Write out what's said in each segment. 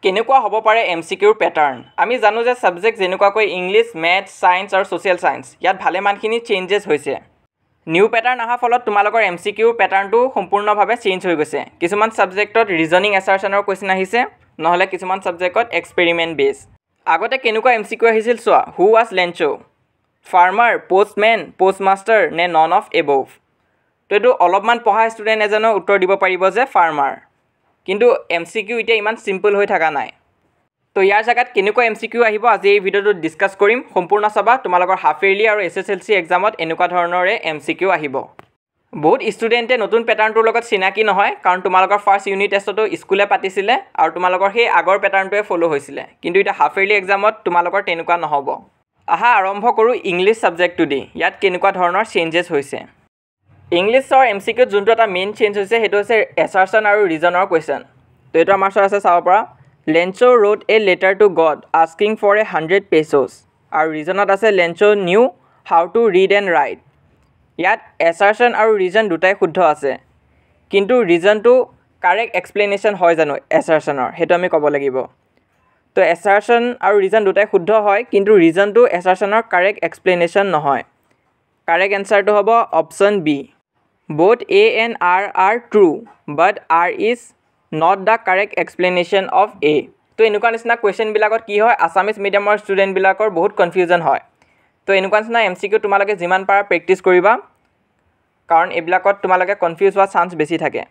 কেনেকুৱা হ'ব পাৰে এমচিকিউৰ প্যাটাৰ্ন আমি জানো যে সাবজেক্ট যেনেকুৱাকৈ ইংলিশ ম্যাথ সায়েন্স আৰু সোশ্যাল সায়েন্স ইয়াত ভালেমানখিনি চেঞ্জেছ হৈছে নিউ প্যাটাৰ্ন অহা ফলত তোমালোকৰ এমচিকিউৰ প্যাটাৰ্নটো সম্পূৰ্ণভাৱে চেঞ্জ হৈ গৈছে কিছুমান সাবজেক্টত ৰিজনিং এছাৰচনৰ কোৱেশ্চন আহিছে নহলে কিছুমান সাবজেক্টত এক্সপেৰিমেন্ট বেস আগতে কেনেকুৱা এমচিকিউ আহিছিল so who was Lencho farmer postman postmaster নে নন অফ এবভ তো এটো অলপমান পঢ়া ষ্টুডেন্ট এজনে উত্তৰ দিব পাৰিব যে ফাৰ্মাৰ কিন্তু এমচিকিউ এতিয়া ইমান সিম্পল হৈ থাকা নাই তো ইয়াৰ জাগাত কেনেকুৱা এমচিকিউ আহিব আজি এই ভিডিওটো ডিসকাস কৰিম সম্পূৰ্ণ চাবা তোমালোকৰ হাফ ইয়াৰলি আৰু এছএছএলসি এক্সামত এনেকুৱা ধৰণৰে এমচিকিউ আহিব বহুত ষ্টুডেন্টে নতুন প্যাটাৰ্নটোৰ লগত চিনাকি নহয় কাৰণ তোমালোকৰ ফাৰ্স্ট ইউনিট টেষ্টটো স্কুলে পাতিছিলে আৰু তোমালোকৰ সেই আগৰ প্যাটাৰ্নটোৱে ফলো হৈছিলে কিন্তু এটা হাফ ইয়াৰলি এক্সামত তোমালোকৰ তেনেকুৱা নহব আহা আৰম্ভ কৰো ইংলিশ সাবজেক্টটো দি ইয়াত কেনেকুৱা ধৰণৰ চেঞ্জেছ হৈছে ইংলিশৰ এমচিকিউ যোনটো এটা মেইন চেঞ্জ হৈছে হেতু হৈছে এছাৰচন আৰু ৰিজনৰ কোৱেশ্চন তো এটা আমাৰ আছে চাব পৰা Lencho wrote a letter to God asking for 100 pesos আৰু ৰিজনত আছে Lencho knew how to read and write ইয়াত এছাৰচন আৰু ৰিজন দুটাই শুদ্ধ আছে কিন্তু ৰিজনটো কাৰেক্ট এক্সপ্লেনেশ্যন হয় জানো এছাৰচনৰ হেতু আমি ক'ব লাগিব তো এছাৰচন আৰু ৰিজন দুটাই শুদ্ধ হয় কিন্তু ৰিজনটো এছাৰচনৰ কাৰেক্ট এক্সপ্লেনেশ্যন নহয় কাৰেক্ট এনসাৰটো হ'ব option B both A and R are true but R is not the correct explanation of A তো এনেকুৱা নিচিনা কোৱেশ্চন বিলাকত কি হয় আসামিজ মিডিয়ামৰ ষ্টুডেন্ট বিলাকৰ বহুত কনফিউজন হয় তো এনেকুৱা নিচিনা এমচিকিউ তোমালোকে যিমান পাৰা প্ৰেক্টিস কৰিবা কাৰণ এবিলাকত তোমালোকে কনফিউজ হোৱা চান্স বেছি থাকে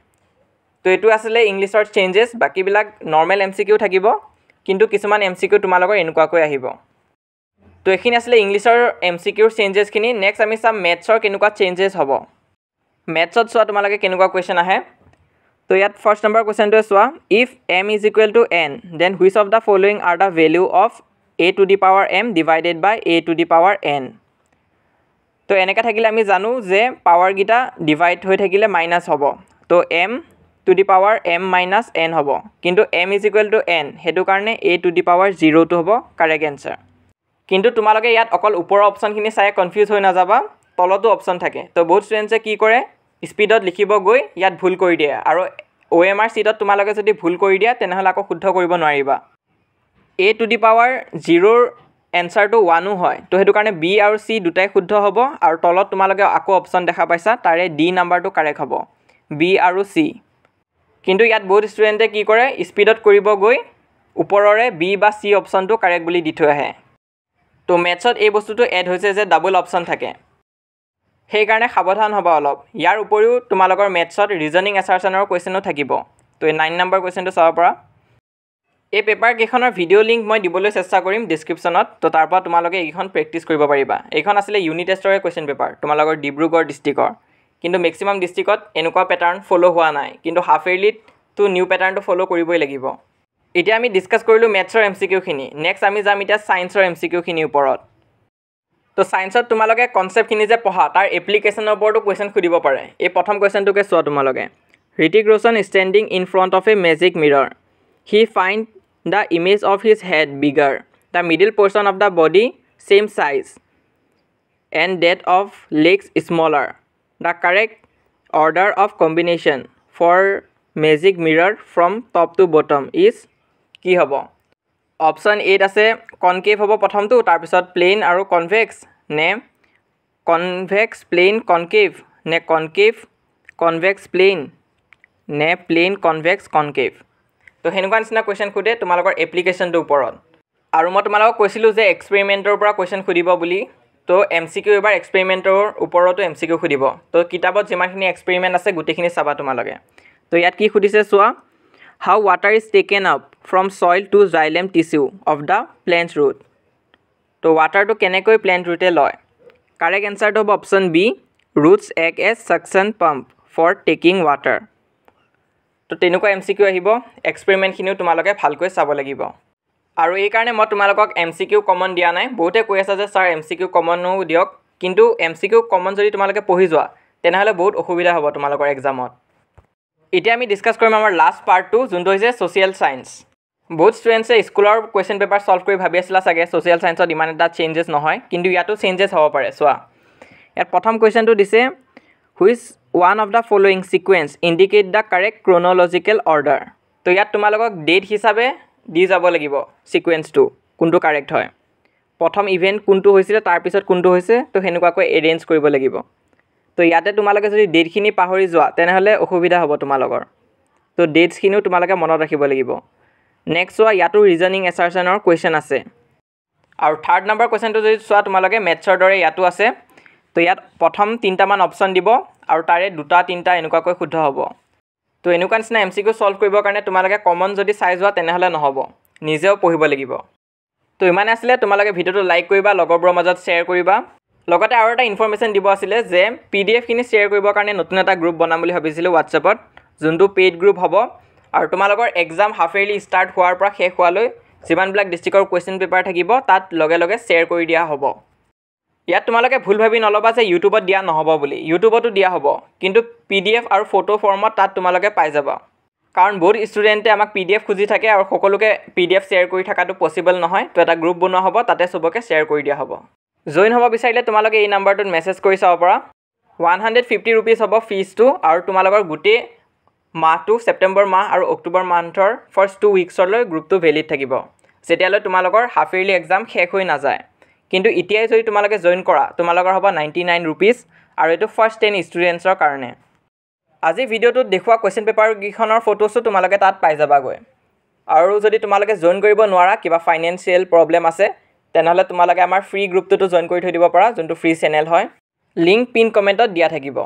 তো এটো আসলে ইংলিশৰ চেঞ্জেছ বাকি বিলাক নৰমাল এমচিকিউ থাকিব কিন্তু কিছুমান এমচিকিউ তোমালোকৰ এনেকুৱাকৈ আহিব তো এখিনি আসলে ইংলিশৰ এমচিকিউৰ চেঞ্জেছ খিনি নেক্সট আমি চাম ম্যাথছৰ কেনেকুৱা চেঞ্জেছ হ'ব ম্যাথছত সোৱা তোমালোকে কেনেকুৱা কোৱেশ্চন আহে তো ইয়াত ফাৰ্স্ট নম্বৰ কোৱেশ্চনটো so if m is equal to n then which of the following are the value of a to the power m divided by a to the power n তো এনেকা থাকিলে আমি জানো যে পাৱাৰ গিটা divide হৈ থাকিলে মাইনাস হ'ব তো m to the power m minus n হ'ব কিন্তু m is equal to n হেতু কাৰণে a to the power 0 টো হ'ব কাৰেক্ট आंसर কিন্তু তোমালোকে ইয়াত অকল ওপৰৰ অপচনখিনি চাই কনফিউজ হৈ নাযাবা তলতো অপচন থাকে তো বহুত ষ্টুডেন্টছে কি কৰে স্পিডত লিখিব গৈ ইয়াত ভুল কৰি দিয়ে আৰু OMR সিটত তোমালোকে যদি ভুল কৰি দিয়া তেনেহলে আকৌ শুদ্ধ কৰিব নোৱাৰিবা a to the power 0 ৰ এনসাৰটো 1 হয় তো হেতু কাৰণে b আৰু c দুটাই শুদ্ধ হ'ব আৰু তলত তোমালোকে আকৌ অপচন দেখা পাইছা তাৰে d নাম্বাৰটো কাৰেক্ট হ'ব b আৰু c কিন্তু ইয়াত বহুত ষ্টুডেন্টে কি কৰে স্পিডত কৰিব গৈ ওপৰৰে b বা c অপচনটো কাৰেক্ট বুলি দি থৈ আহে তো ম্যাথছত এই বস্তুটো এড হৈছে যে ডাবল অপচন থাকে সেই কাৰণে সাৱধান হ'ব অলপ ইয়াৰ উপৰিও তোমালোকৰ ম্যাথছত ৰিজনিং এছাৰচনৰ কোৱেশ্চনো থাকিব তো 9 নম্বৰ কোৱেশ্চনটো চাব পৰা এই পেপাৰ কেখনৰ ভিডিও লিংক মই দিবলৈ চেষ্টা কৰিম ডেসক্ৰিপচনত তো তাৰ পৰা তোমালোকে এইখন প্ৰেক্টিস কৰিব পাৰিবা এইখন আছিল ইউনিট টেষ্টৰ কোৱেশ্চন পেপাৰ তোমালোকৰ ডিব্ৰুগড় ডিস্ট্ৰিক্টৰ কিন্তু ম্যাক্সিমাম ডিস্ট্ৰিক্টত এনেকুৱা প্যাটাৰ্ন ফলো হোৱা নাই কিন্তু হাফ ইয়াৰলিত তো নিউ প্যাটাৰ্নটো ফলো কৰিবই লাগিব এতিয়া আমি ডিসকাস কৰিলো ম্যাথছৰ এমসিকিউ খিনি নেক্সট আমি যাম এতিয়া সায়েন্সৰ এমসিকিউ খিনি ওপৰত তো সায়েন্সত তোমালোকে কনসেপ্ট খিনি যে পঢ়া তাৰ এপ্লিকেশনৰ ওপৰতো কোৱেশ্চন খুদিব পাৰে এই প্ৰথম কোৱেশ্চনটোকে চোৱা তোমালোকে Hrithik Roshan standing in front of a magic mirror he find the image of his head bigger the middle portion of the body same size and that of legs smaller the correct order of combination for magic mirror from top to bottom is কি হ'ব option 8 আছে concave হ'ব প্ৰথমটো তাৰ পিছত plan আৰু convex নে convex plan concave নে কনকেভ কনভেক্স প্লেন নে প্লেন কনভেক্স কনকেভ তো হেনেকুৱা নিচিনা কোৱেশ্চন খুদে তোমালোকৰ এপ্লিকেশনটোৰ ওপৰত আৰু মই তোমালোকক কৈছিলো যে এক্সপেৰিমেন্টৰ পৰা কোৱেশ্চন খুদিব বুলি তো এমসিকিউ এবাৰ এক্সপেৰিমেন্টৰ ওপৰতো এমসিকিউ খুদিব তো কিতাপত যিমানখিনি এক্সপেৰিমেন্ট আছে গুটেখিনি চাবা তোমালোকে তো ইয়াত কি খুদিছে চোৱা how water is taken up from soil to xylem tissue of the plant root তো water to কেনেকৈ plant root এ লয় কারেক্ট आंसर হ'ব option B roots act as suction pump for taking water তো তেনেকুৱা এমসিকিউ আহিব experiment খিনিও তোমালোকে ভালকৈ চাব লাগিব আৰু এই কাৰণে মই তোমালোকক এমসিকিউ কমন দিয়া নাই বহুতে কৈ আছে যে স্যাৰ এমসিকিউ কমনো দিয়ক কিন্তু এমসিকিউ কমন যদি তোমালোকে পঢ়ি যোৱা তেনেহলে বহুত অসুবিধা হ'ব তোমালোকৰ এক্সামত এতিয়া আমি ডিসকাস কৰিম আমাৰ লাষ্ট পাৰ্টটো যোনটো হৈছে সোশ্যাল সায়েন্স বহুত ষ্টুডেন্টছে স্কুলৰ কোৱেশ্চন পেপাৰ সলভ কৰি ভাবি আছিল চাগে সোশ্যাল সায়েন্সত ইমান এটা চেঞ্জেছ নহয় কিন্তু ইয়াতো চেঞ্জেছ হ'ব পাৰে চোৱা ইয়াত প্ৰথম কোৱেশ্চনটো দিছে which one of the following sequence indicate the correct chronological order তো ইয়াত তোমালোকক ডেট হিচাপে দি যাব লাগিব সিকুৱেন্সটো কোনটো কাৰেক্ট হয় প্ৰথম ইভেন্ট কোনটো হৈছিল তাৰ পিছত কোনটো হৈছে তো হেনেকুৱাকৈ এৰেঞ্জ কৰিব লাগিব তো ইয়াতে তোমালোকে যদি ডেটখিনি পাহৰি যোৱা তেনেহলে অসুবিধা হ'ব তোমালোকৰ তো ডেটছখিনিও তোমালোকে মনত ৰাখিব লাগিব নেক্সট চোৱা ইয়াতো ৰিজনিং এছাৰচনৰ কোৱেশ্চন আছে আৰু থাৰ্ড নম্বৰ কোৱেশ্চনটো যদি চোৱা তোমালোকে মেথছৰ দৰে ইয়াতো আছে তো ইয়াত প্ৰথম তিনটামান অপচন দিব আৰু তাৰে দুটা তিনটা এনেকুৱাকৈ শুদ্ধ হ'ব তো এনেকুৱা নিচিনা এমচিকিউ সলভ কৰিবৰ কাৰণে তোমালোকে কমন যদি চাই যোৱা তেনেহলে নহ'ব নিজেও পঢ়িব লাগিব তো ইমানে আছিলে তোমালোকে ভিডিওটো লাইক কৰিবা লগৰবোৰৰ মাজত শ্বেয়াৰ কৰিবা লগতে আৰু এটা ইনফৰমেশ্যন দিব আছিলে যে পিডিএফ খিনি শ্বেয়াৰ কৰিবৰ কাৰণে নতুন এটা গ্ৰুপ বনাম বুলি ভাবিছিলো WhatsAppত যোনটো পেইড গ্ৰুপ হ'ব আৰু তোমালোকৰ এক্সাম হাফ ইয়াৰলি ষ্টাৰ্ট হোৱাৰ পৰা শেষ হোৱালৈ যিমানবিলাক ডিস্ট্ৰিক্টৰ কোৱেশ্চন পেপাৰ থাকিব তাত লগে লগে শ্বেয়াৰ কৰি দিয়া হ'ব ইয়াত তোমালোকে ভুল ভাবি নলবা যে ইউটিউবত দিয়া নহ'ব বুলি ইউটিউবতো দিয়া হ'ব কিন্তু পিডিএফ আৰু ফটো ফৰ্মত তাত তোমালোকে পাই যাবা কাৰণ বহুত ষ্টুডেণ্টে আমাক পিডিএফ খুজি থাকে আৰু সকলোকে পিডিএফ শ্বেয়াৰ কৰি থাকাটো পসিবল নহয় তো এটা গ্ৰুপ বনোৱা হ'ব তাতে সবকে শ্বেয়াৰ কৰি দিয়া হ'ব জয়েন হ'ব বিচাৰিলে তোমালোকে এই নাম্বাৰটোত মেছেজ কৰি চাব পাৰা 150 रुपीस হ'ব ফিজটো আৰু তোমালোকৰ গোটেই মাহটো সেপ্টেম্বৰ মাহ আৰু অক্টোবৰ মাহৰ ফাৰ্স্ট 2 উইকছলৈ গ্ৰুপটো ভেলিড থাকিব যেতিয়ালৈ তোমালোকৰ হাফ ইয়াৰলি এক্সাম শেষ হৈ নাযায় কিন্তু এতিয়াই যদি তোমালোকে জয়েন কৰা তোমালোকৰ হ'ব 99 रुपीस আৰু এটো ফাৰ্স্ট 10 ষ্টুডেন্টছৰ কাৰণে আজি ভিডিওটোত দেখুৱা কোৱেশ্চন পেপাৰ গিখনৰ ফটোছটো তোমালোকে তাত পাই যাবাগৈ আৰু যদি তোমালোকে জয়েন কৰিব নোৱাৰা কিবা ফাইনান্সিয়েল প্ৰবলেম আছে তেনেহলে তোমালোকে আমাৰ ফ্ৰী গ্ৰুপটো জয়েন কৰি থৈ দিব পাৰা যোনটো ফ্ৰী চেনেল হয় লিংক পিন কমেন্টত দিয়া থাকিব